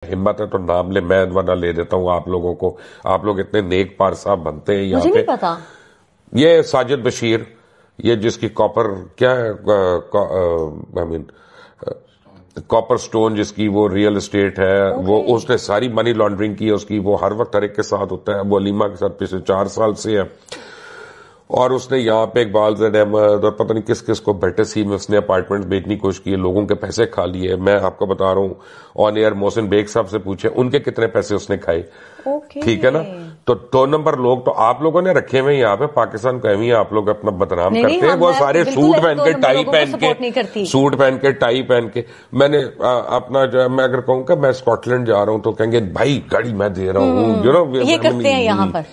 हिम्मत है तो नाम ले, मैं वरना ले देता हूँ आप लोगों को। आप लोग इतने नेक पार साहब बनते हैं यहाँ पे। मुझे नहीं पता। ये साजिद बशीर, ये जिसकी कॉपर क्या है, आई मीन कॉपर स्टोन, जिसकी वो रियल एस्टेट है, वो उसने सारी मनी लॉन्ड्रिंग की है उसकी। वो हर वक्त हर एक के साथ होता है। वो अलीमा के साथ पिछले 4 साल से है। और उसने यहाँ पे इकबाल ज़ैद अहमद और पता नहीं किस किस को बेटसी में उसने अपार्टमेंट बेचने की कोशिश की है, लोगों के पैसे खा लिए। मैं आपको बता रहा हूँ ऑन एयर, मोहसिन बेग साहब से पूछे उनके कितने पैसे उसने खाए। ठीक है ना। तो 2 नंबर लोग तो आप लोगों ने रखे हुए यहाँ पे, पाकिस्तान को एवं आप लोग अपना बदनाम करते हैं। वो सारे सूट पहन के, टाई पहन के, सूट पहन के, टाई पहन के। मैंने अपना जो है, मैं अगर कहूँ कि मैं स्कॉटलैंड जा रहा हूँ तो कहेंगे भाई गाड़ी मैं दे रहा हूँ, यू नो, ये करते हैं यहाँ पर।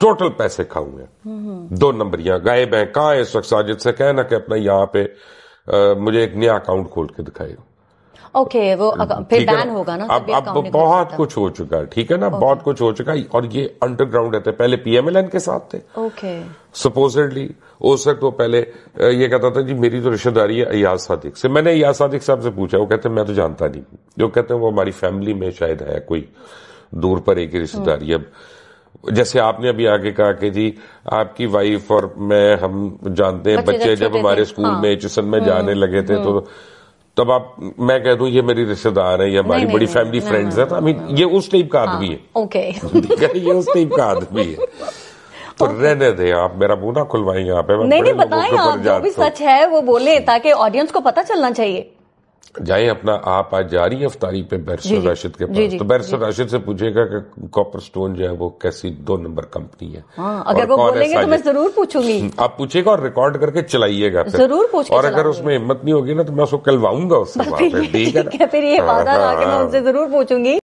टोटल पैसे खाऊंगे। 2 नंबरियां गायब हैं। कहाँ है इस वक्त? साजिद से कहना कि अपना यहाँ पे मुझे एक नया अकाउंट खोल के दिखाएगा। ओके, वो फिर बैन होगा ना। अब बहुत कुछ हो चुका है, ठीक है ना। बहुत कुछ हो चुका है। और ये अंडरग्राउंड रहते, पहले पीएमएलएन के साथ थे। ओके, सपोजिटली उस वक्त वो पहले ये कहता था जी मेरी तो रिश्तेदारी है अयाज सादिक से। मैंने अयाज सादिक साहब से पूछा, वो कहते हैं मैं तो जानता नहीं। जो कहते हैं वो हमारी फैमिली में शायद है, कोई दूर पर एक रिश्तेदारी। अब जैसे आपने अभी आगे कहा कि जी आपकी वाइफ और मैं, हम जानते हैं बच्चे जब हमारे स्कूल में एचएसएन में जाने लगे थे तो तब आप, मैं कह दूं ये मेरी रिश्तेदार है, ये हमारी बड़ी फैमिली फ्रेंड्स है, तो आई मीन ये उस टाइप का आदमी है। ओके, ये उस टाइप का आदमी है। तो रहने दे आप, मेरा मुंह ना खुलवाएं यहाँ पे। नहीं बताएं आप, जो भी सच है वो बोले ताकि ऑडियंस को पता चलना चाहिए। जाए अपना, आप आज जा रही है अफ्तारी पे बैरिस्टर राशिद के पास, तो बैरिस्टर राशिद से पूछेगा कि कॉपर स्टोन जो है वो कैसी 2 नंबर कंपनी है। अगर वो बोलेंगे तो मैं जरूर पूछूंगी। आप पूछेगा और रिकॉर्ड करके चलाइएगा, जरूर पूछ के। और अगर उसमें हिम्मत नहीं होगी ना तो मैं उसको कहलवाऊंगा उससे। ठीक है, फिर ये वादा रहा कि मैं उनसे जरूर पूछूंगी।